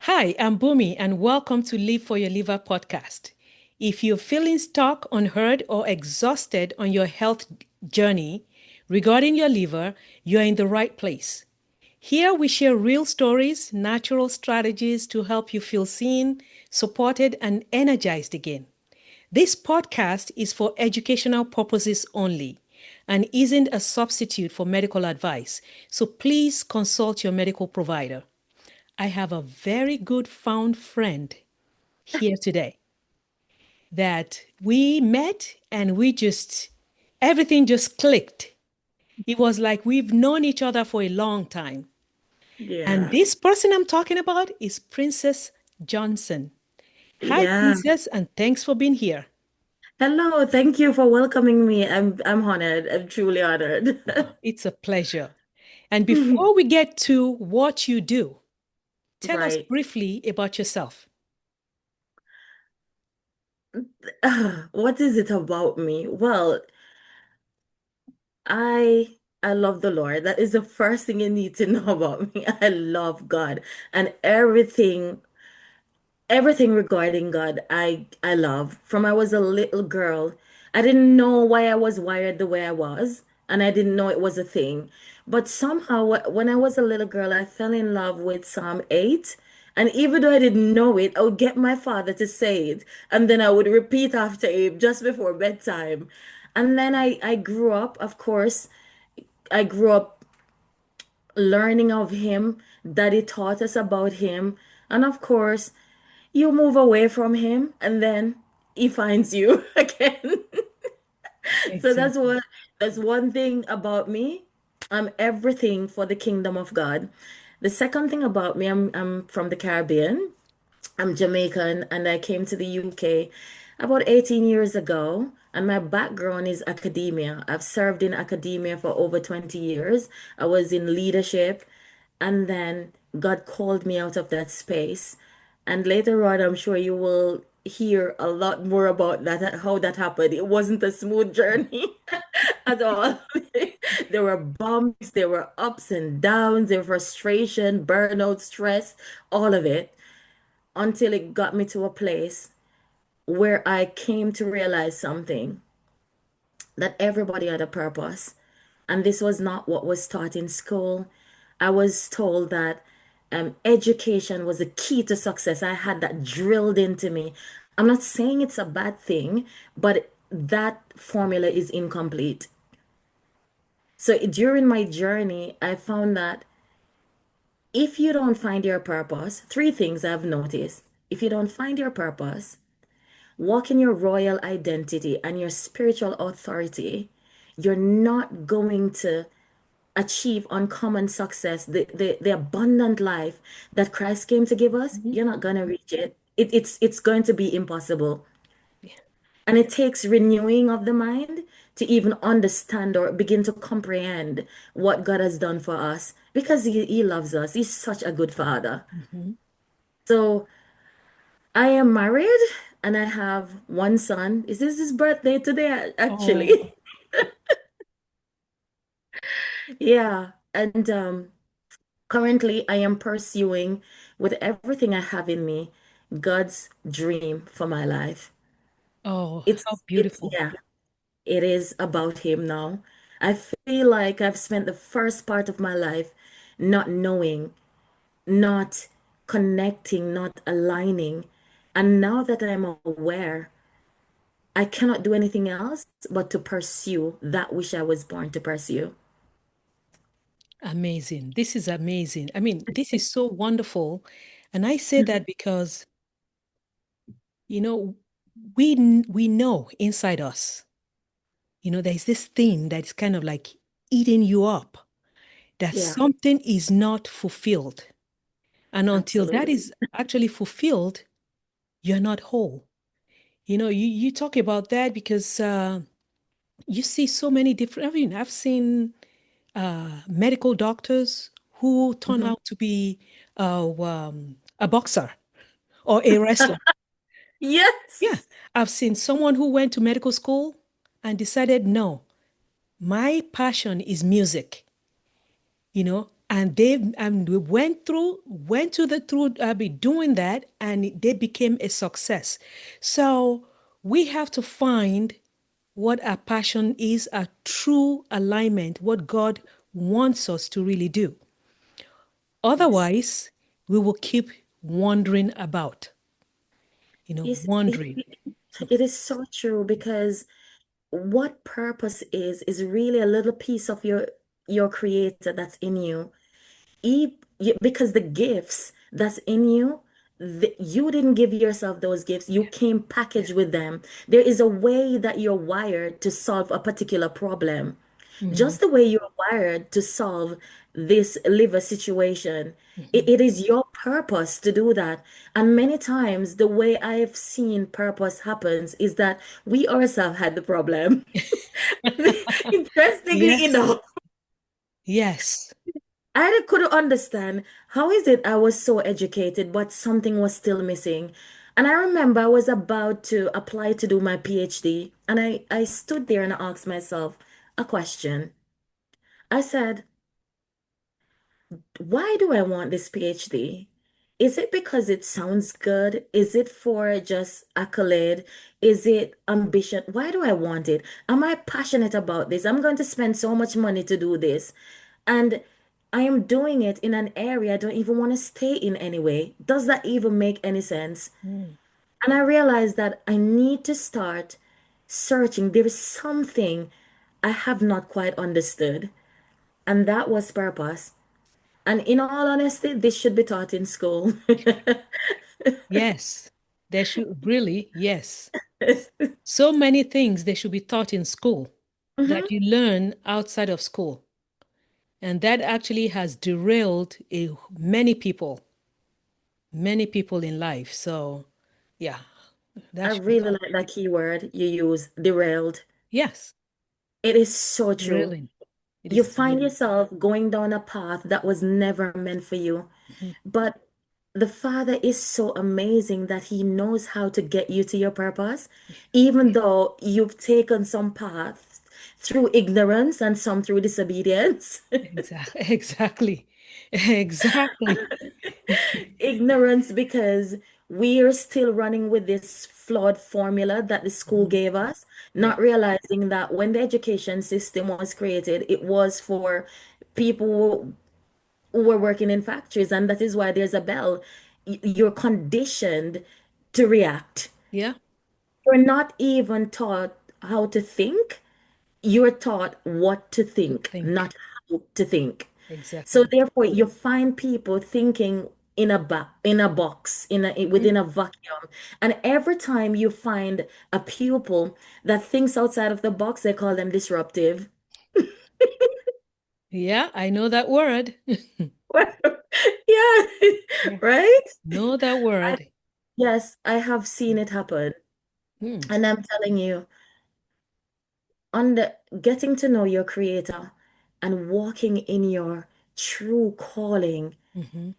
Hi, I'm Bunmi, and welcome to Live for Your Liver podcast. If you're feeling stuck, unheard, or exhausted on your health journey regarding your liver, you're in the right place. Here we share real stories, natural strategies to help you feel seen, supported, and energized again. This podcast is for educational purposes only and isn't a substitute for medical advice, so please consult your medical provider. I have a very good found friend here today that we met and everything just clicked. It was like we've known each other for a long time. And Yeah. this person I'm talking about is Princess Johnson. Hi, Yeah. Princess, and thanks for being here. Hello. Thank you for welcoming me. I'm honored. I'm truly honored. It's a pleasure. And before we get to what you do, tell us Right. briefly about yourself. What is it about me? Well, I I love the Lord. That is the first thing you need to know about me. I love God and everything regarding God, I love. From I was a little girl, I didn't know why I was wired the way I was, and I didn't know it was a thing. But somehow, when I was a little girl, I fell in love with Psalm 8. And even though I didn't know it, I would get my father to say it, and then I would repeat after him just before bedtime. And then I grew up, of course, I grew up learning of him, Daddy taught us about him, and of course, you move away from him and then he finds you again. So Exactly. that's one thing about me. I'm everything for the kingdom of God. The second thing about me, I'm from the Caribbean. I'm Jamaican and I came to the UK about 18 years ago. And my background is academia. I've served in academia for over 20 years. I was in leadership, and then God called me out of that space. And later on, I'm sure you will hear a lot more about that, how that happened. It wasn't a smooth journey at all. There were bumps, there were ups and downs, there were frustration, burnout, stress, all of it, until it got me to a place where I came to realize something, that everybody had a purpose. And this was not what was taught in school. I was told that education was the key to success. I had that drilled into me. I'm not saying it's a bad thing, but that formula is incomplete. So during my journey, I found that if you don't find your purpose, three things I've noticed. If you don't find your purpose, walk in your royal identity and your spiritual authority, you're not going to achieve uncommon success, the abundant life that Christ came to give us. Mhm. You're not going to reach it. It's going to be impossible. Yeah. And it takes renewing of the mind to even understand or begin to comprehend what God has done for us, because he loves us. He's such a good father. Mhm. So I am married and I have one son. Is this his birthday today, Oh, actually? Yeah. And currently I am pursuing with everything I have in me God's dream for my life. oh, how It's beautiful. yeah, it is about him now. I feel like I've spent the first part of my life not knowing, not connecting, not aligning. And now that I'm aware, I cannot do anything else but to pursue that which I was born to pursue. Amazing. This is amazing. I mean, this is so wonderful. And I say that because, you know, we know inside us, there's this thing that's kind of like eating you up, that Yeah, something is not fulfilled. And until that absolutely. is actually fulfilled, you're not whole. You talk about that because you see so many different, I mean, I've seen medical doctors who turn Mhm. out to be a boxer or a wrestler. Yeah, Yes. I've seen someone who went to medical school and decided, no, my passion is music, and we went to the through be doing that, and they became a success. So we have to find what our passion is, our true alignment, what God wants us to really do. Yes. Otherwise, we will keep wandering about, Yes, wandering. it is so true because what purpose is really a little piece of your creator that's in you. Because the gifts that's in you, you didn't give yourself those gifts. You came Yeah. packaged with them. There is a way that you're wired to solve a particular problem. Mhm, Just the way you're wired to solve this liver situation. mhm. It is your purpose to do that. And many times, the way I've seen purpose happens is that we ourselves had the problem. Interestingly Yes. enough, Yes. I couldn't understand how is it I was so educated, but something was still missing. And I remember I was about to apply to do my PhD, and I stood there and I asked myself a question. I said, why do I want this PhD? Is it because it sounds good? Is it for just accolade? Is it ambition? Why do I want it? Am I passionate about this? I'm going to spend so much money to do this. And I am doing it in an area I don't even want to stay in anyway. Does that even make any sense? Mm. And I realized that I need to start searching. There is something I have not quite understood, and that was purpose. And in all honesty, this should be taught in school. Yes. There should really, yes. So many things they should be taught in school Mhm. that you learn outside of school. And that actually has derailed many people in life. So, yeah, I that should be really taught. like that keyword you use, derailed. Yes, It is so true. derailing. It You is find derailing. yourself going down a path that was never meant for you. Mhm. But the Father is so amazing that He knows how to get you to your purpose, even though you've taken some paths through ignorance and some through disobedience. Exactly. Exactly. Exactly. Ignorance because we are still running with this flawed formula that the school Mhm. gave us, Yeah. not realizing that when the education system was created, it was for people who were working in factories, and that is why there's a bell. You're conditioned to react. Yeah. You're not even taught how to think. You're taught what to To think, think. not how to think. So Exactly. therefore, you find people thinking in a box, Mm. within a vacuum. And every time you find a pupil that thinks outside of the box, they call them disruptive. Yeah, I know that word. Yeah, Yeah. right? Know that I, word. yes, I have seen it happen. Mm. And I'm telling you, on the getting to know your creator and walking in your true calling, Hmm.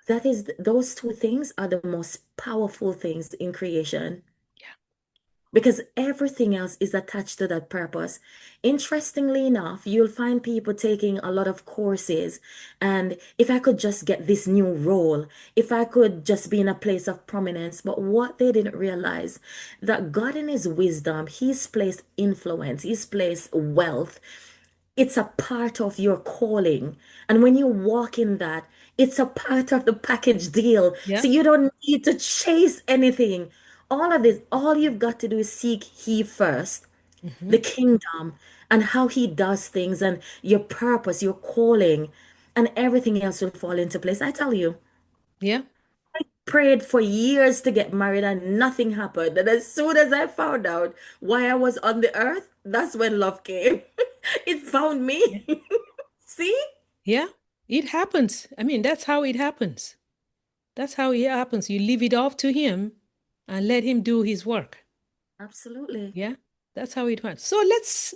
that is those two things are the most powerful things in creation. Yeah. Because everything else is attached to that purpose. Interestingly enough, you'll find people taking a lot of courses. And if I could just get this new role, if I could just be in a place of prominence, but what they didn't realize that God in his wisdom, he's placed influence, he's placed wealth. It's a part of your calling. And when you walk in that, it's a part of the package deal. Yeah. So you don't need to chase anything. All of this, all you've got to do is seek He first, Hmm. the kingdom, and how He does things, and your purpose, your calling, and everything else will fall into place. I tell you, Yeah. prayed for years to get married and nothing happened. And as soon as I found out why I was on the earth, that's when love came. It found Yeah. me. See? Yeah. It happens. I mean, that's how it happens. That's how it happens. You leave it off to him and let him do his work. Absolutely. Yeah. That's how it went. So let's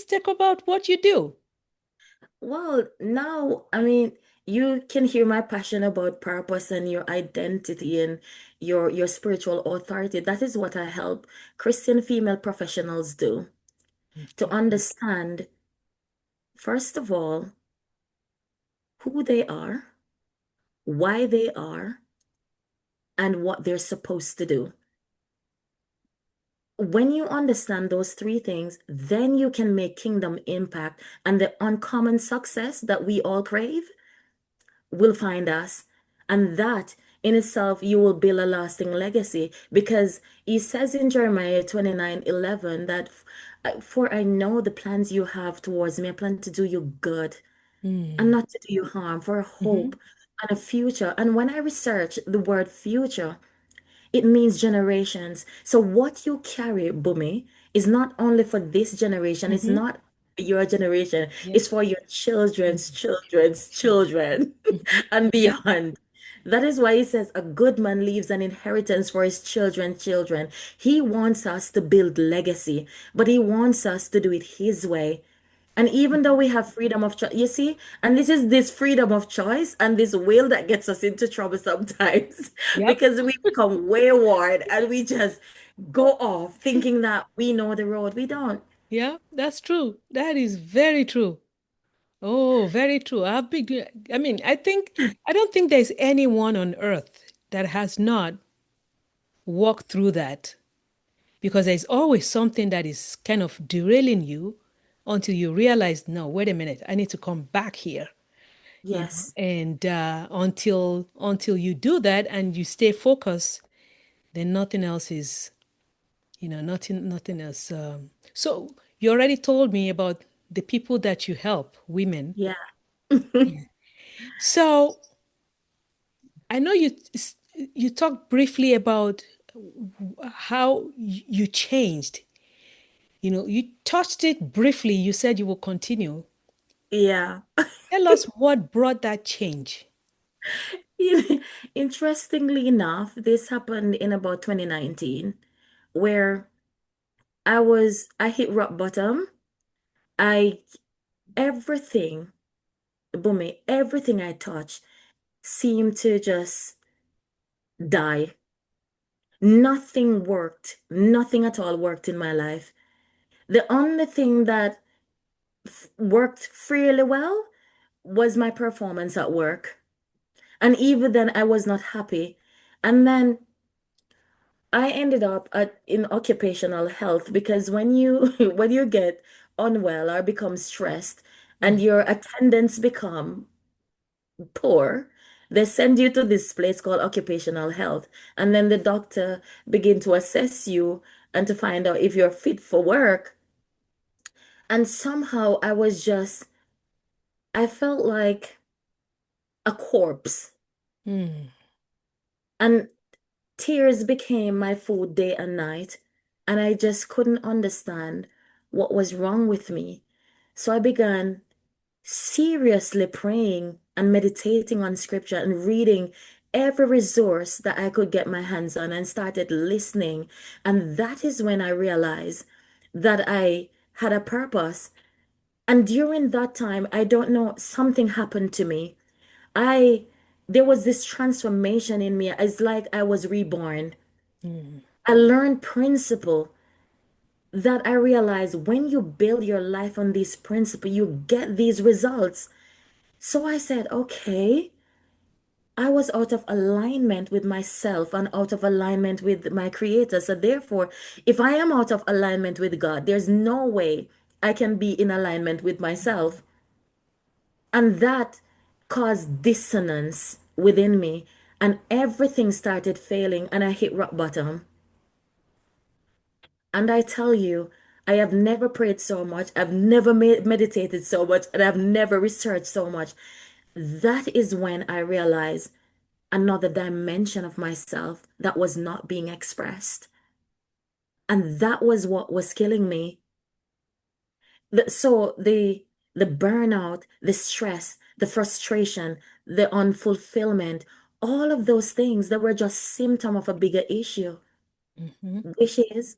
talk about what you do. Well, now, I mean, you can hear my passion about purpose and your identity and your spiritual authority. That is what I help Christian female professionals do to Okay. understand, first of all, who they are, why they are, and what they're supposed to do. When you understand those three things, then you can make kingdom impact, and the uncommon success that we all crave will find us. And that in itself, you will build a lasting legacy because he says in Jeremiah 29:11 that for I know the plans you have towards me, I plan to do you good and Mm. not to do you harm, for a Mm-hmm. hope and a future. And when I research the word future, it means generations. So what you carry, Bumi, is not only for this generation, it's Mm-hmm. not your generation, Yep. it's for your children's Mm-hmm. children's children Mm-hmm. and Yep. beyond. That is why he says a good man leaves an inheritance for his children's children. He wants us to build legacy, but he wants us to do it his way. And even though we have freedom of choice, you see, and this is this freedom of choice and this will that gets us into trouble sometimes Yep. because we become wayward and we just go off thinking that we know the road. We don't. Yeah, that's true. That is very true. Oh, very true. I mean, I don't think there's anyone on earth that has not walked through that because there's always something that is kind of derailing you until you realize, no, wait a minute, I need to come back here, Yes. and until you do that and you stay focused, then nothing else is, nothing else. So you already told me about the people that you help, women. Yeah. So I know you talked briefly about how you changed. You touched it briefly. You said you will continue. Yeah. Tell us what brought that change. Interestingly enough, this happened in about 2019 where I hit rock bottom. I everything, Bumi, everything I touched seemed to just die. Nothing worked. Nothing at all worked in my life. The only thing that worked fairly well was my performance at work. And even then, I was not happy. And then I ended up in occupational health because when you when you get unwell or become stressed and Mm, your attendance become poor, they send you to this place called occupational health. And then the doctor begin to assess you and to find out if you're fit for work. And somehow I felt like a corpse. mm, And tears became my food day and night. And I just couldn't understand what was wrong with me. So I began seriously praying and meditating on scripture and reading every resource that I could get my hands on and started listening. And that is when I realized that I had a purpose. And during that time, I don't know, something happened to me. I, there was this transformation in me. It's like I was reborn. mm, I learned principle that I realized when you build your life on this principle, you get these results. So I said, okay, I was out of alignment with myself and out of alignment with my creator. So therefore, if I am out of alignment with God, there's no way I can be in alignment with myself. And that caused dissonance within me. And everything started failing and I hit rock bottom. And I tell you, I have never prayed so much. I've never meditated so much. And I've never researched so much. That is when I realized another dimension of myself that was not being expressed. And that was what was killing me. So the burnout, the stress, the frustration, the unfulfillment, all of those things that were just symptom of a bigger issue, mhm, which is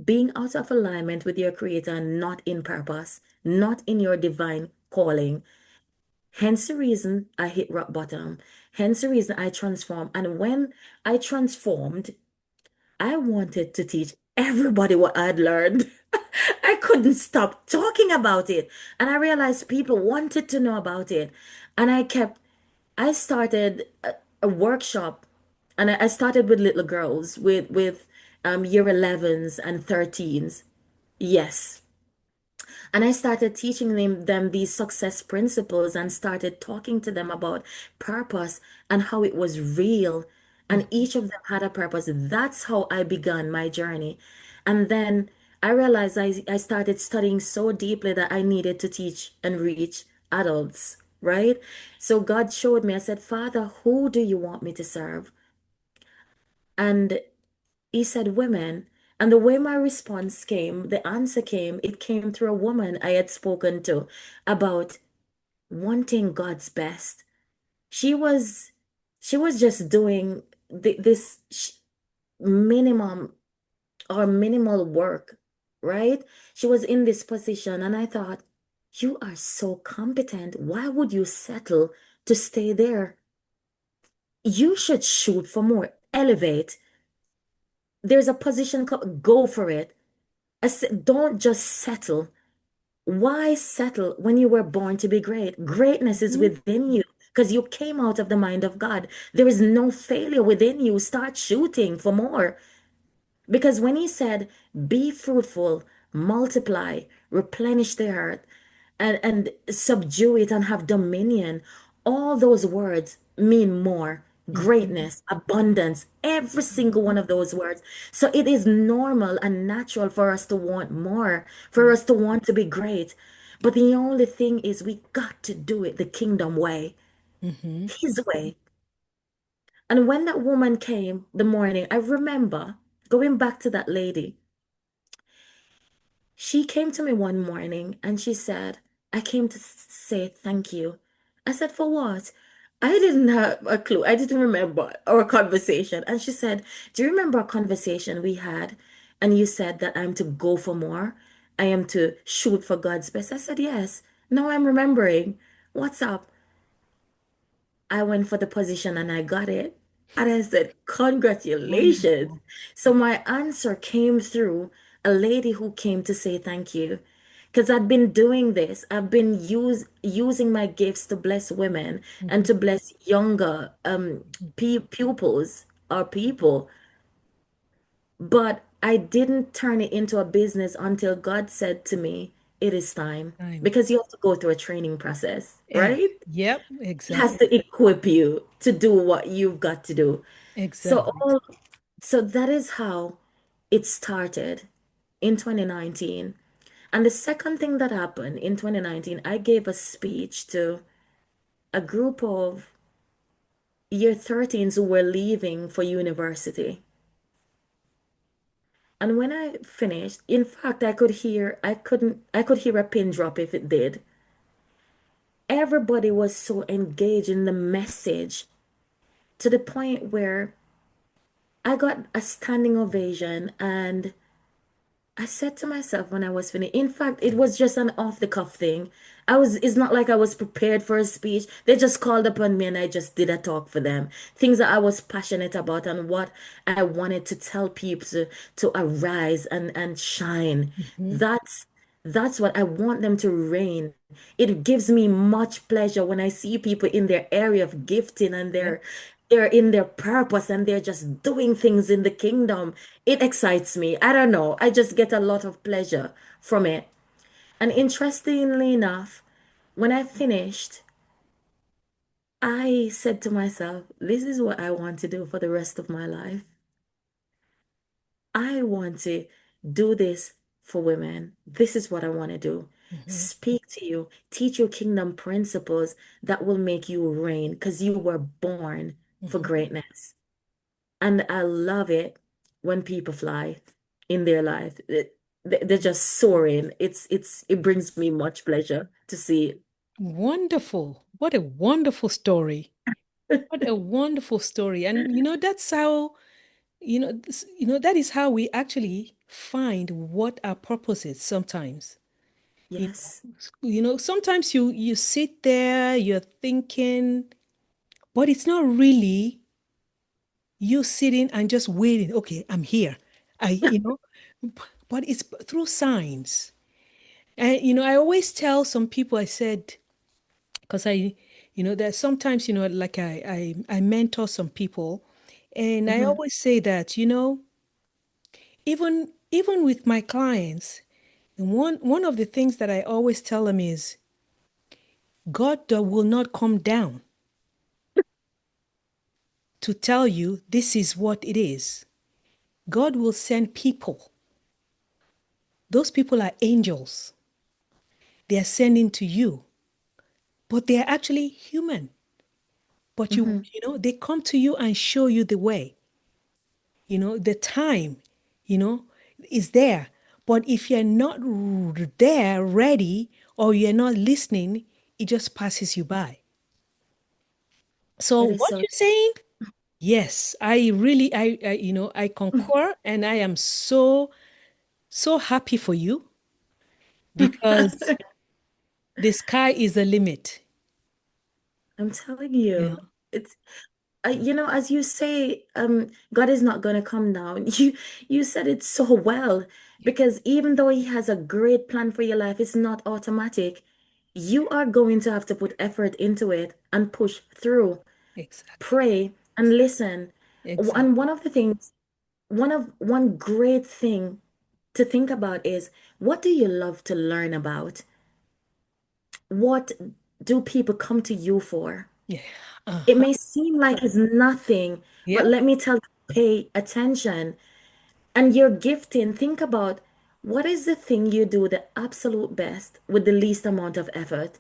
being out of alignment with your creator and not in purpose, not in your divine calling. Hence the reason I hit rock bottom. Hence the reason I transformed. And when I transformed, I wanted to teach everybody what I'd learned. I couldn't stop talking about it. And I realized people wanted to know about it. And I started a workshop, and I started with little girls, with year 11s and 13s. Yes. And I started teaching them these success principles and started talking to them about purpose and how it was real. And Mhm. each of them had a purpose. That's how I began my journey. And then I realized I started studying so deeply that I needed to teach and reach adults, right? So God showed me, I said, Father, who do you want me to serve? And He said, women. And the way my response came, the answer came, it came through a woman I had spoken to about wanting God's best. She was she was just doing this minimum or minimal work, right? She was in this position, and I thought, you are so competent. Why would you settle to stay there? You should shoot for more, elevate. There's a position, go for it. I said, don't just settle. Why settle when you were born to be great? Greatness is Mhm. within you because you came out of the mind of God. There is no failure within you. Start shooting for more. Because when he said, be fruitful, multiply, replenish the earth, and subdue it and have dominion, all those words mean more. Mhm. Greatness, abundance, every single one of those words. So it is normal and natural for us to want more, for Mhm. us to want to be great. But the only thing is, we got to do it the kingdom way, Mhm. his way. And when that woman came the morning, I remember going back to that lady. She came to me one morning and she said, I came to say thank you. I said, for what? I didn't have a clue. I didn't remember our conversation. And she said, do you remember a conversation we had? And you said that I'm to go for more. I am to shoot for God's best. I said, yes. Now I'm remembering. What's up? I went for the position and I got it. And I said, congratulations. Wonderful. So my answer came through a lady who came to say thank you. Because I'd been doing this. I've been using my gifts to bless women and Mhm. to bless younger Mhm. pupils or people. But I didn't turn it into a business until God said to me, it is time. Time. Because you have to go through a training process, Yeah. right? Yep. It has Exactly. to equip you to do what you've got to do. So Exactly. all so that is how it started in 2019. And the second thing that happened in 2019, I gave a speech to a group of year 13s who were leaving for university. And when I finished, in fact, I could hear a pin drop if it did. Everybody was so engaged in the message to the point where I got a standing ovation, and I said to myself when I was finished, in fact, it was just an off the cuff thing. It's not like I was prepared for a speech. They just called upon me and I just did a talk for them. Things that I was passionate about and what I wanted to tell people to arise and shine. Mhm. That's that's what I want them to reign. It gives me much pleasure when I see people in their area of gifting and Yep. they're in their purpose and they're just doing things in the kingdom. It excites me. I don't know. I just get a lot of pleasure from it. And interestingly enough, when I finished, I said to myself, this is what I want to do for the rest of my life. I want to do this for women. This is what I want to do. Mhm. Speak to you, teach you kingdom principles that will make you reign because you were born for Mhm. greatness. And I love it when people fly in their life. They're just soaring. It brings me much pleasure to see Wonderful. What a wonderful story. it. What a wonderful story. And that's how, that is how we actually find what our purpose is sometimes. You Yes. sometimes you sit there, you're thinking, but it's not really you sitting and just waiting. Okay, I'm here. But it's through signs. And I always tell some people, I said, because There's sometimes, like I mentor some people, and I Hmm. always say that, even with my clients, one of the things that I always tell them is God will not come down to tell you this is what it is. God will send people. Those people are angels. They are sending to you, but they are actually human. But Hmm. they come to you and show you the way. The time, you know, is there. But if you're not there, ready, or you're not listening, it just passes you by. So It is what so. you're saying, yes, I really, I concur, and I am so, so happy for you because the sky is the limit. I'm telling You you, know, it's as you say, God is not going to come down. You said it so well yeah, because even though He has a great plan for your life, it's not automatic. You are going to have to put effort into it and push through, exactly, pray and listen. And exactly. one of the things, one great thing to think about is what do you love to learn about? What do people come to you for? Yeah. It Uh-huh. may seem like it's nothing, but Yeah. let me tell you, pay attention. And your gifting, think about what is the thing you do the absolute best with the least amount of effort.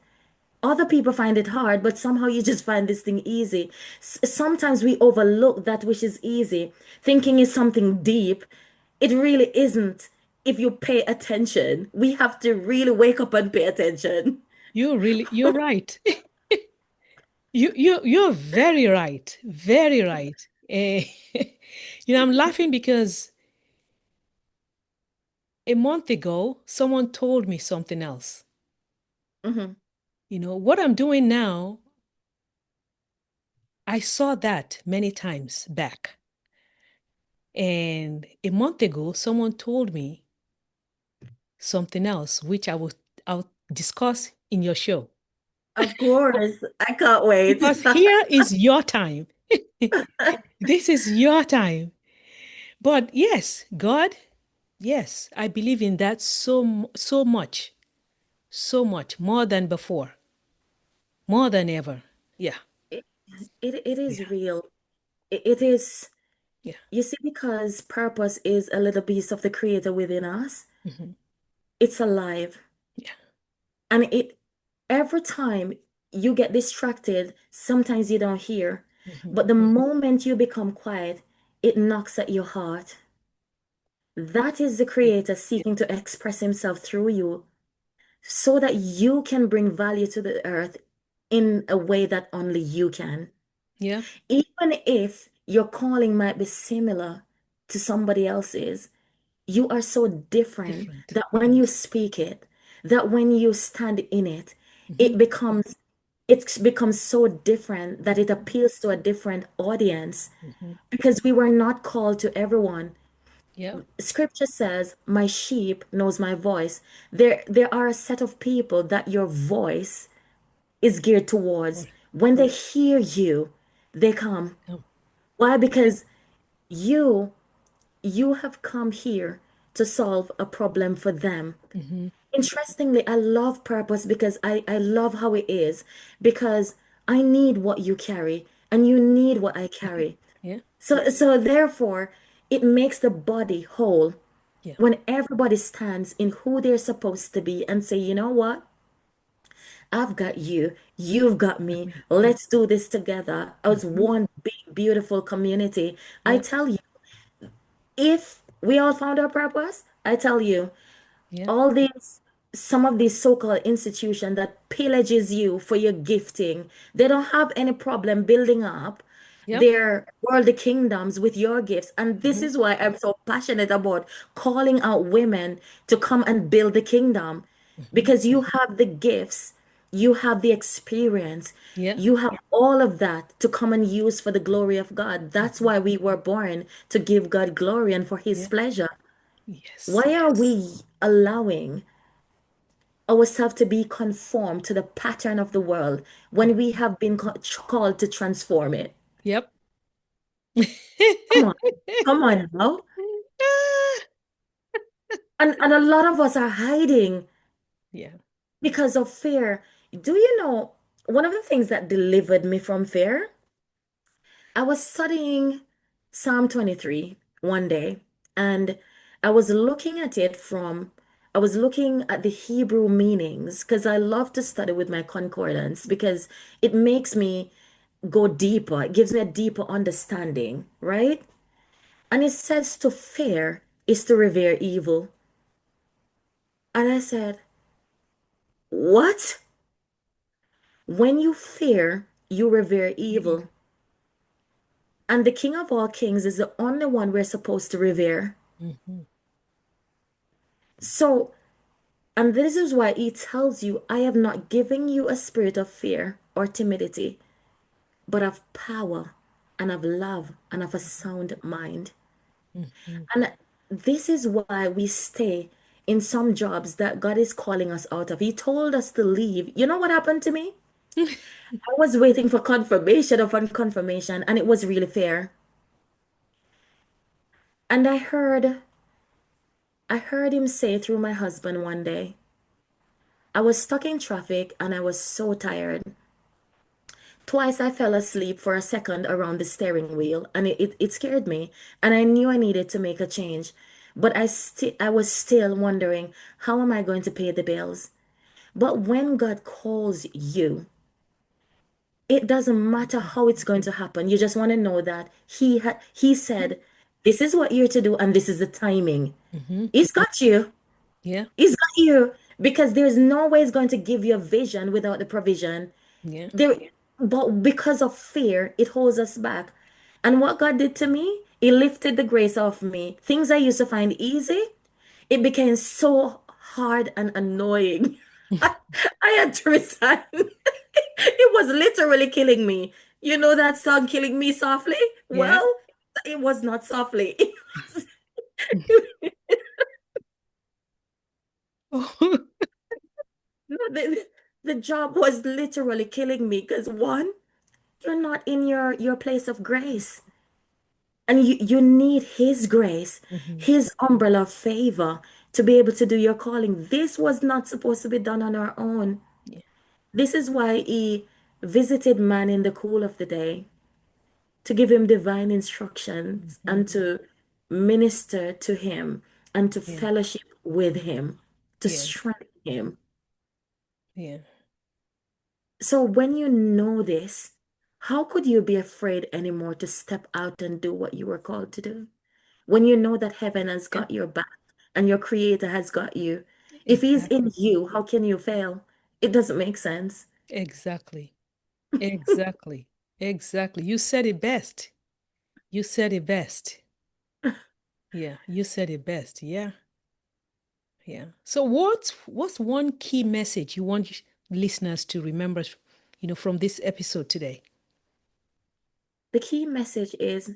Other people find it hard, but somehow you just find this thing easy. Sometimes we overlook that which is easy, thinking is something deep. It really isn't. If you pay attention, we have to really wake up and pay attention. You're right. You're very right. Very right. I'm laughing because a month ago, someone told me something else. Mhm. What I'm doing now, I saw that many times back. And a month ago, someone told me something else, which I'll discuss in your show. Of course, I can't wait. Because here is your time. This is your time. But yes, God, yes, I believe in that so much, so much more than before, more than ever. Yeah, It, it is yeah, real. It is, yeah, you see, because purpose is a little piece of the creator within us, hmm, it's alive. yeah, And every time you get distracted, sometimes you don't hear. hmm, But the moment you become quiet, it knocks at your heart. That is the yeah, creator seeking to express himself through you so that you can bring value to the earth in a way that only you can. yeah, Even if your calling might be similar to somebody else's, you are so different different. that when you speak it, that when you stand in it, Hmm, it becomes it becomes so different that it appeals to a different audience hmm, because we were not called to everyone. yeah, Scripture says, "My sheep knows my voice." There are a set of people that your voice is geared towards. or, When they hear you, they come. oh, Why? Because you you have come here to solve a problem for them. hmm, Interestingly, I love purpose because I love how it is because I need what you carry and you need what I yeah, carry. yeah, So therefore, it makes the body whole yeah, when everybody stands in who they're supposed to be and say, you know what? I've got you, you've got got me. me. Yeah, Let's do this together as hmm, one big, beautiful community. I yeah, tell you, if we all found our purpose, I tell you, yeah, all these some of these so-called institutions that pillages you for your gifting, they don't have any problem building up yep, their worldly kingdoms with your gifts. And this hmm, is why I'm so passionate about calling out women to come and build the kingdom hmm, because you have the gifts, you have the experience, yeah, you have all of that to come and use for the glory of God. That's hmm, why we were born to give God glory and for his yeah, pleasure. yes, Why are we allowing ourselves to be conformed to the pattern of the world when we have been called to transform it. Yep. Come on, come on now. And a lot of us are hiding Yeah. because of fear. Do you know one of the things that delivered me from fear? I was studying Psalm 23 one day, and I was looking at it from, I was looking at the Hebrew meanings because I love to study with my concordance because it makes me go deeper. It gives me a deeper understanding, right? And it says to fear is to revere evil. And I said, what? When you fear, you revere evil. And the King of all kings is the only one we're supposed to revere. Mhm. So, and this is why he tells you, I have not given you a spirit of fear or timidity, but of power and of love and of a sound mind. Mhm. And this is why we stay in some jobs that God is calling us out of. He told us to leave. You know what happened to me? I was waiting for confirmation upon confirmation, and it was really fair. And I heard him say through my husband one day, I was stuck in traffic and I was so tired. Twice I fell asleep for a second around the steering wheel and it scared me. And I knew I needed to make a change. But I was still wondering, how am I going to pay the bills? But when God calls you, it doesn't matter how it's going to happen. You just want to know that he said, this is what you're to do and this is the timing. Mhm. He's got you. Yeah. He's got you because there's no way he's going to give you a vision without the provision. Yeah. There, but because of fear, it holds us back. And what God did to me, He lifted the grace off me. Things I used to find easy, it became so hard and annoying. I had to resign. It was literally killing me. You know that song, Killing Me Softly? Yeah. Well, it was not softly. No, the job was literally killing me because one, you're not in your place of grace. And you need His grace, Mhm. His umbrella of favor to be able to do your calling. This was not supposed to be done on our own. Yeah. This is why He visited man in the cool of the day to give him divine instructions and Mhm. to minister to him and to Yeah. fellowship with him, to Yeah. strengthen him. Yeah. So when you know this, how could you be afraid anymore to step out and do what you were called to do? When you know that heaven has Yeah. got your back and your creator has got you. If he's in Exactly. you, how can you fail? It doesn't make sense. Exactly. Exactly. Exactly. You said it best. You said it best. Yeah. You said it best. Yeah. Yeah. So what's one key message you want listeners to remember, from this episode today? The key message is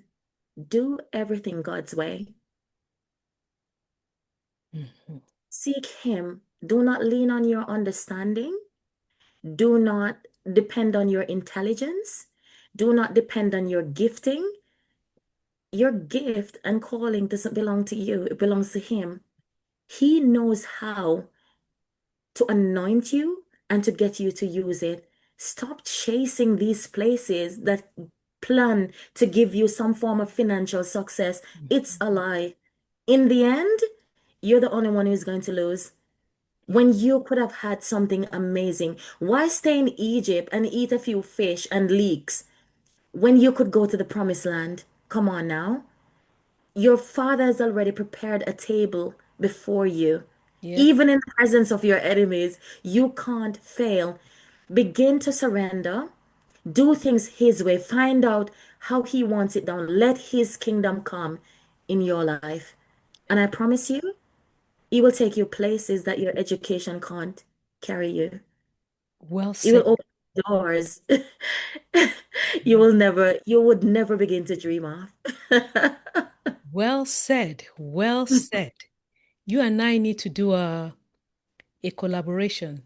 do everything God's way. Mhm. Seek him. Do not lean on your understanding. Do not depend on your intelligence. Do not depend on your gifting. Your gift and calling doesn't belong to you, it belongs to him. He knows how to anoint you and to get you to use it. Stop chasing these places that plan to give you some form of financial success. It's a lie. In the end, you're the only one who's going to lose. Yeah. When you could have had something amazing, why stay in Egypt and eat a few fish and leeks when you could go to the promised land? Come on now. Your father has already prepared a table before you. Yeah. Even in the presence of your enemies, you can't fail. Begin to surrender. Do things His way. Find out how He wants it done. Let His kingdom come in your life. And I promise you, He will take you places that your education can't carry you. Well He will said. open doors you would never begin to dream of. Well said. Well said. You and I need to do a collaboration.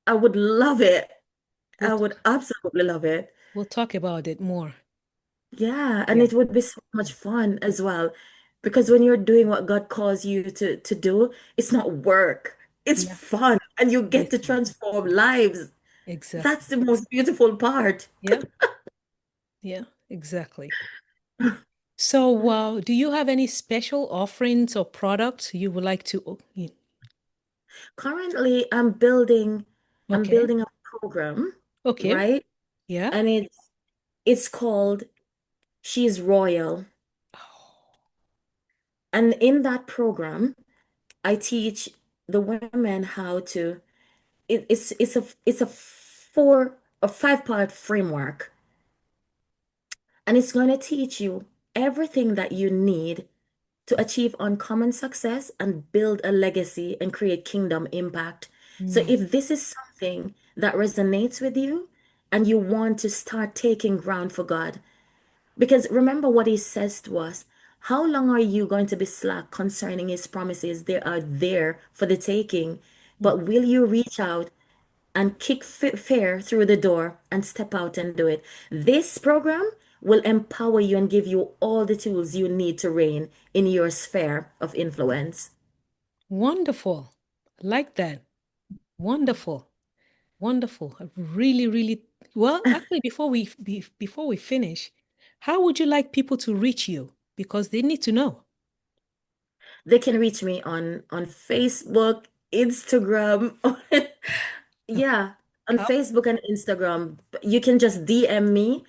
I would love it. We'll I would talk, absolutely love it. we'll talk about it more. Yeah, and Yeah. it would be so much fun as well. Because when you're doing what God calls you to do, it's not work. It's Yeah. fun and you get to Listen. transform lives. Exactly. That's the most beautiful part. Yeah. Yeah. Exactly. So, do you have any special offerings or products you would like to? Currently, I'm Okay. building a program, Okay. right? Yeah. And it's called She's Royal. Oh, And in that program, I teach the women how to it's a 5-part framework, and it's going to teach you everything that you need to achieve uncommon success and build a legacy and create kingdom impact. So mm, if this is something that resonates with you and you want to start taking ground for God, because remember what he says to us, how long are you going to be slack concerning his promises? They are there for the taking. mm. But will you reach out and kick fear through the door and step out and do it? This program will empower you and give you all the tools you need to reign in your sphere of influence. Wonderful. I like that. Wonderful. Wonderful. I really, really. Well, actually, before we finish, how would you like people to reach you? Because they need to know. They can reach me on Facebook, Instagram. Okay. Yeah, on How? Facebook and Instagram. You can just DM me.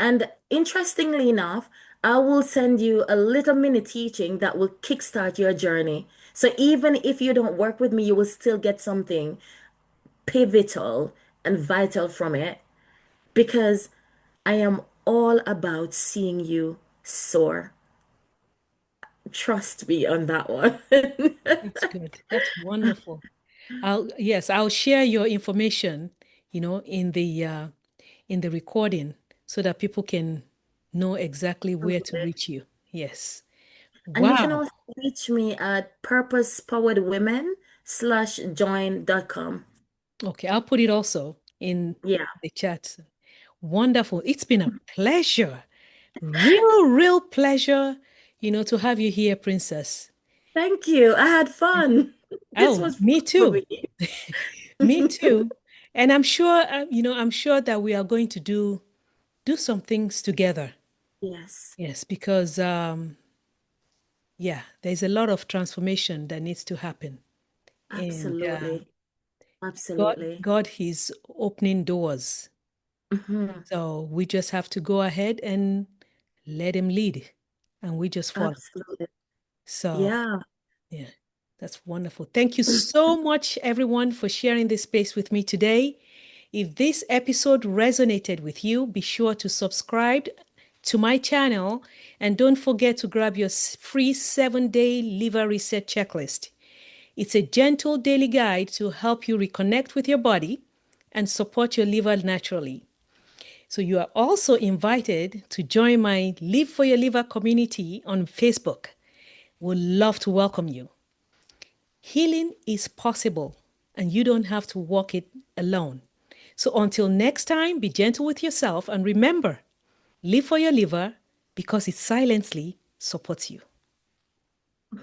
And interestingly enough, I will send you a little mini teaching that will kickstart your journey. So even if you don't work with me, you will still get something pivotal and vital from it, because I am all about seeing you soar. Trust me on that one. That's good. That's wonderful. I'll share your information, in the recording so that people can know exactly where to reach you. Yes. And you can Wow. also reach me at purposepoweredwomen/join.com. Okay, I'll put it also in Yeah, the chat. Wonderful. It's been a pleasure. Real, real pleasure, to have you here, Princess. thank you. I had fun. This Oh, was me fun for too. me. Me too. And I'm sure that we are going to do some things together. Yes, Yes, because yeah, there's a lot of transformation that needs to happen. And absolutely. God, Absolutely. God is opening doors. Hmm. So we just have to go ahead and let him lead, and we just follow. Absolutely. So, Yeah, yeah, that's wonderful. Thank you so much, everyone, for sharing this space with me today. If this episode resonated with you, be sure to subscribe to my channel and don't forget to grab your free 7-day liver reset checklist. It's a gentle daily guide to help you reconnect with your body and support your liver naturally. So you are also invited to join my Live for Your Liver community on Facebook. Would love to welcome you. Healing is possible and you don't have to walk it alone. So until next time, be gentle with yourself and remember, live for your liver because it silently supports you.